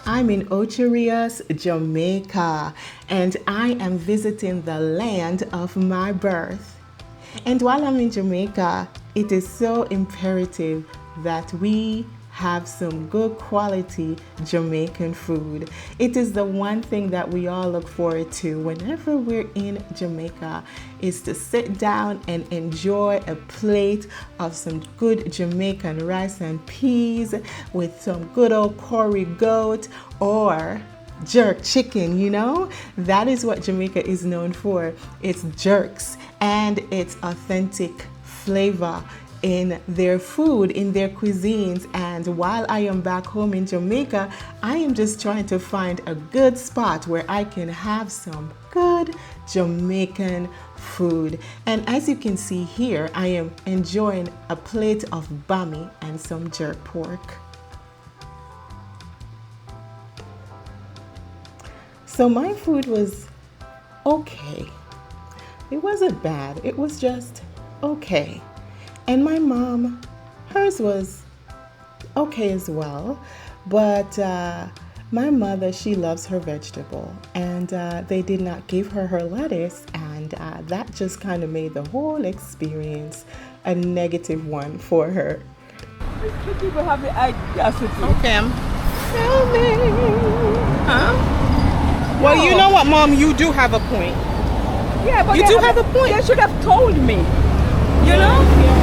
I'm in Ocho Rios, Jamaica, and I am visiting the land of my birth. And while I'm in Jamaica, it is so imperative that we have some good quality Jamaican food. It is the one thing that we all look forward to whenever we're in Jamaica, is to sit down and enjoy a plate of some good Jamaican rice and peas with some good old curry goat or jerk chicken, you know? That is what Jamaica is known for. It's jerks and its authentic flavor in their food, in their cuisines. And while I am back home in Jamaica, I am just trying to find a good spot where I can have some good Jamaican food. And as you can see here, I am enjoying a plate of bami and some jerk pork. So my food was okay. It wasn't bad, it was just okay. And my mom, hers was okay as well, but my mother, she loves her vegetable, and they did not give her her lettuce, and that just kind of made the whole experience a negative one for her. People have the audacity. Okay, tell me. Huh? Well, you know what, Mom, you do have a point. Yeah, but you do have a point. They should have told me. You know? Yeah.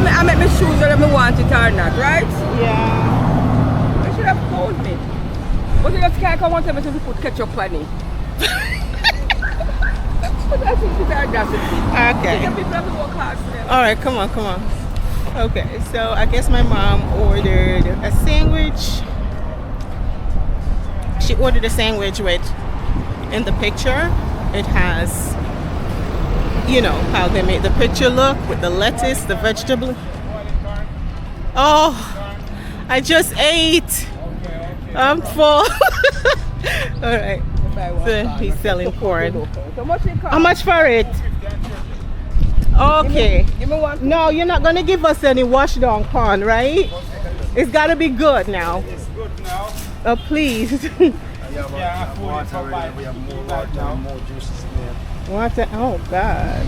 I make my shoes whether I want it or not, right? Yeah. They should have told me. But you just can't come and tell me to put ketchup on it. I think it's audacity. Okay. People have to work hard for them. All right, come on. Okay, so I guess my mom ordered a sandwich. She ordered a sandwich with, in the picture, it has, you know, how they made the picture look with the lettuce, the vegetable. Oh, I just ate. I'm full. All right. So he's selling corn. How much for it? Okay. Give me one. No, you're not going to give us any wash down corn, right? It's got to be good now. It's good now. Oh, please. Yeah, water, we have more water, more juices in there. Water. Oh, God.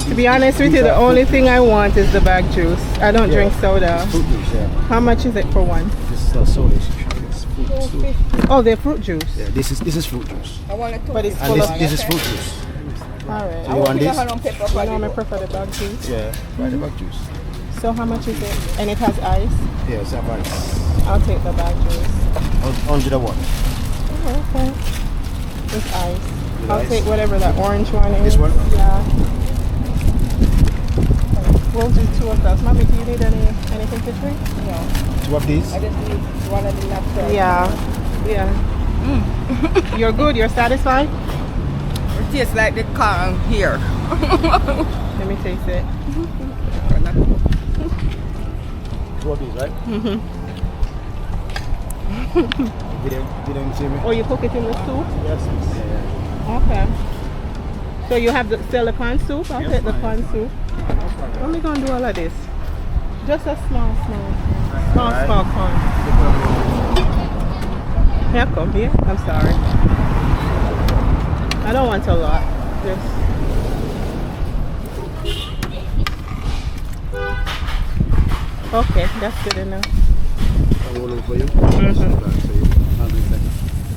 To be honest with you, the only thing I want is the bag juice. I don't drink soda. Fruit juice, yeah. How much is it for one? This is not soda, it's fruit juice. Oh, they're fruit juice. Yeah, this is fruit juice. I want it to But it's And full of... this is fruit juice. All right. You want this? I normally prefer the bag juice. Yeah, buy the bag juice. So how much is it? And it has ice? Yeah, it's about it. I'll take the bag juice. 101. Oh, okay. With ice. With I'll ice? take whatever that orange one is. This one? Yeah. We'll do two of those. Mommy, do you need anything to drink? No. Two of these? I just need one of the natural. Yeah. You're good? You're satisfied? It tastes like the corn here. Let me taste it. Two of these, right? Didn't see me? Oh, you cook it in the soup? Yes. Yeah. Okay. So you have the silicone soup? I'll take the corn soup. What am I going to do all of this? Just a small corn. Here, come here. I'm sorry. I don't want a lot. Just... Okay, that's good enough. I'll roll it for you.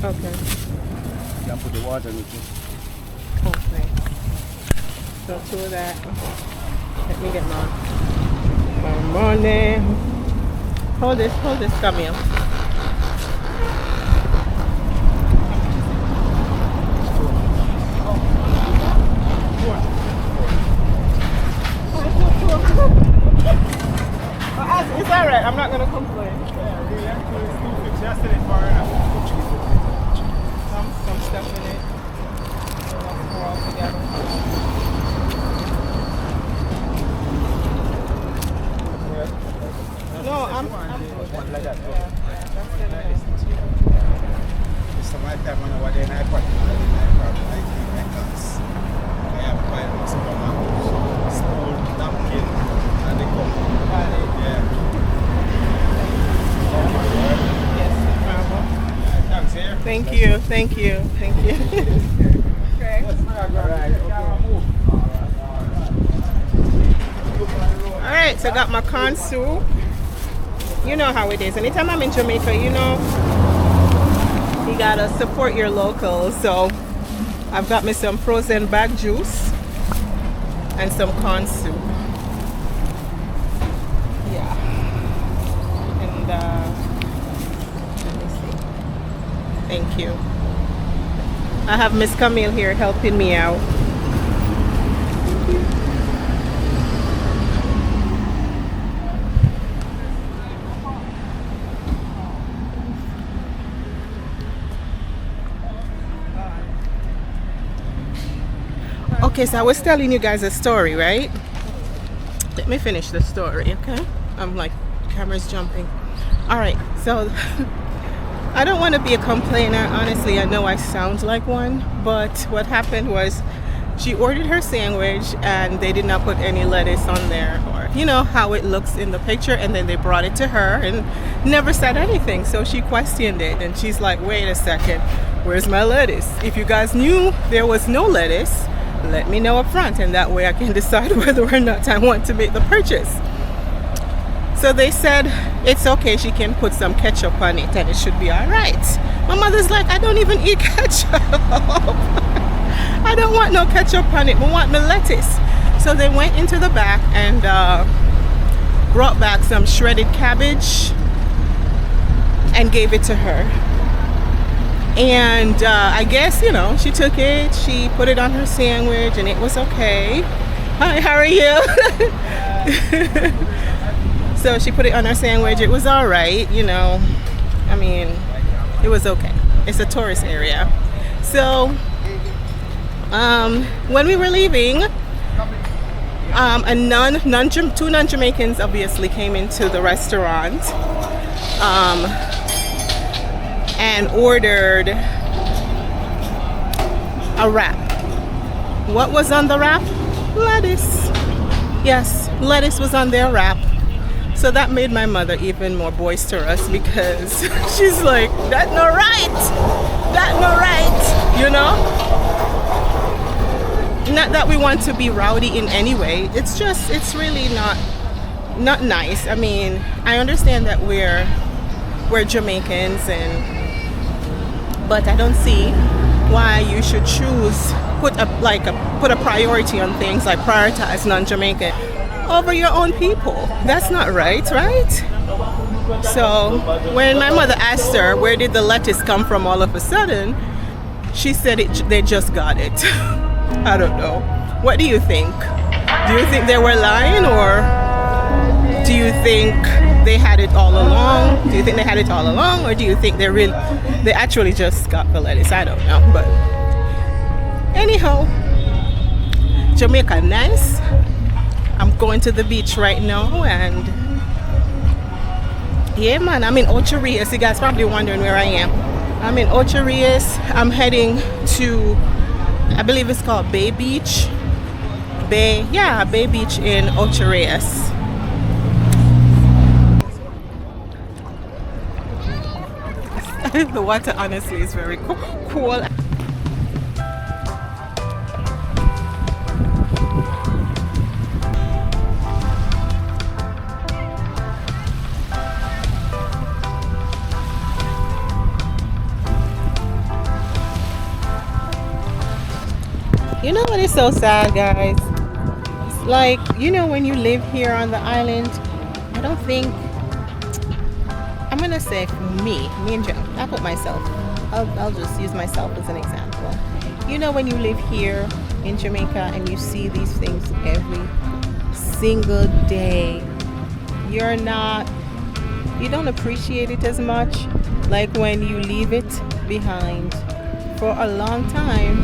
Okay. You can put the water in it. Okay. So two of that. Let me get my money. Hold this, come here. It's alright, I'm not gonna complain. Some stuff in it. We're all together. No, I'm good. Like that. Yeah, that's good enough. It's the right time when I was in I have quite some small napkin and the cup. Yeah. Yes, no problem. Thank you, thank you, thank you. Okay. All right, so I got my corn soup. You know how it is. Anytime I'm in Jamaica, you gotta support your locals. So I've got me some frozen bag juice and some corn soup. Yeah. And let me see. Thank you. I have Miss Camille here helping me out. Okay, so I was telling you guys a story, right? Let me finish the story, okay? I'm like, camera's jumping. All right, so I don't want to be a complainer. Honestly, I know I sound like one, but what happened was she ordered her sandwich and they did not put any lettuce on there, or you know how it looks in the picture, and then they brought it to her and never said anything. So she questioned it and she's like, wait a second, where's my lettuce? If you guys knew there was no lettuce, let me know up front, and that way I can decide whether or not I want to make the purchase. So they said it's okay, she can put some ketchup on it and it should be all right. My mother's like, I don't even eat ketchup. I don't want no ketchup on it, I want my lettuce. So they went into the back and brought back some shredded cabbage and gave it to her. And I guess, you know, she took it, she put it on her sandwich and it was okay. Hi, how are you? So she put it on her sandwich, it was all right, you know. I mean, it was okay. It's a tourist area. So when we were leaving, two non-Jamaicans obviously came into the restaurant and ordered a wrap. What was on the wrap? Lettuce. Yes, lettuce was on their wrap. So that made my mother even more boisterous because she's like, that's not right. That's not right. You know? Not that we want to be rowdy in any way. It's just, it's really not nice. I mean, I understand that we're Jamaicans, but I don't see why you should choose put a priority on things, like prioritize non-Jamaican over your own people. That's not right? So when my mother asked her where did the lettuce come from all of a sudden, she said they just got it. I don't know. What do you think? Do you think they were lying, or do you think they had it all along? Do you think they had it all along, or do you think they actually just got the lettuce? I don't know. But anyhow, Jamaica nice. I'm going to the beach right now, and yeah, man, I'm in Ocho Rios. You guys probably wondering where I am. I'm in Ocho Rios. I'm heading to, I believe it's called Bay Beach. Bay Beach in Ocho Rios. The water honestly is very cool. You know what is so sad, guys? It's like, you know, when you live here on the island, I don't think, I'm gonna say for me and Joe, I put myself, I'll just use myself as an example. You know, when you live here in Jamaica and you see these things every single day, you don't appreciate it as much, like when you leave it behind for a long time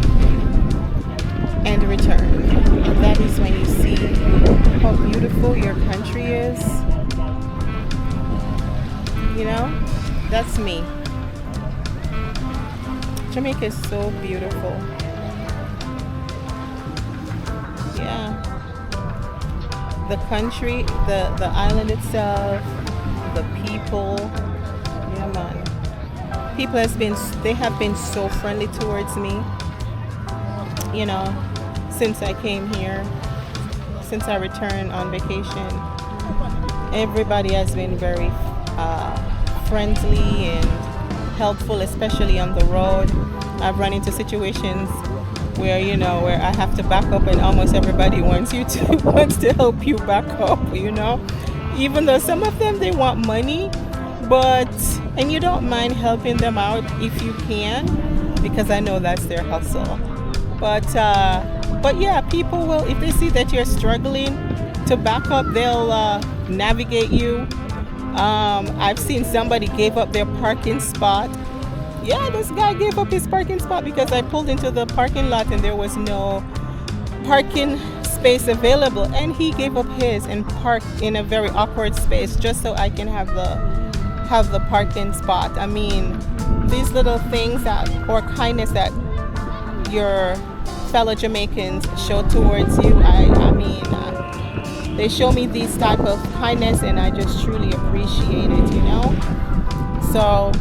and return. And that is when you see how beautiful your country is. You know, that's me. Jamaica is so beautiful. Yeah. The country, the island itself, the people. Yeah, man. people they have been so friendly towards me, you know, since I came here, since I returned on vacation. Everybody has been very friendly and helpful, especially on the road. I've run into situations where, you know, where I have to back up and almost everybody wants to help you back up, you know, even though some of them, they want money, and you don't mind helping them out if you can, because I know that's their hustle. But yeah, people will, if they see that you're struggling to back up, they'll navigate you. I've seen somebody gave up their parking spot. Yeah, this guy gave up his parking spot because I pulled into the parking lot and there was no parking space available, and he gave up his and parked in a very awkward space just so I can have the parking spot. I mean, these little things or kindness that your fellow Jamaicans show towards you, I mean, they show me these type of kindness, and I just truly appreciate it, you know. So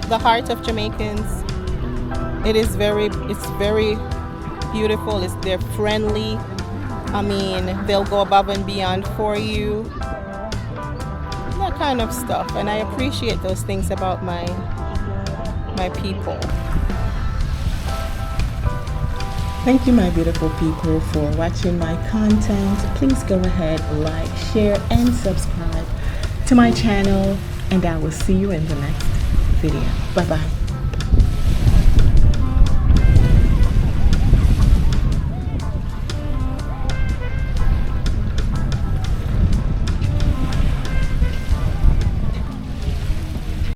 the heart of Jamaicans, it's very beautiful. They're friendly. I mean, they'll go above and beyond for you, that kind of stuff, and I appreciate those things about my people. Thank you, my beautiful people, for watching my content. Please go ahead, like, share, and subscribe to my channel, and I will see you in the next video. Bye bye.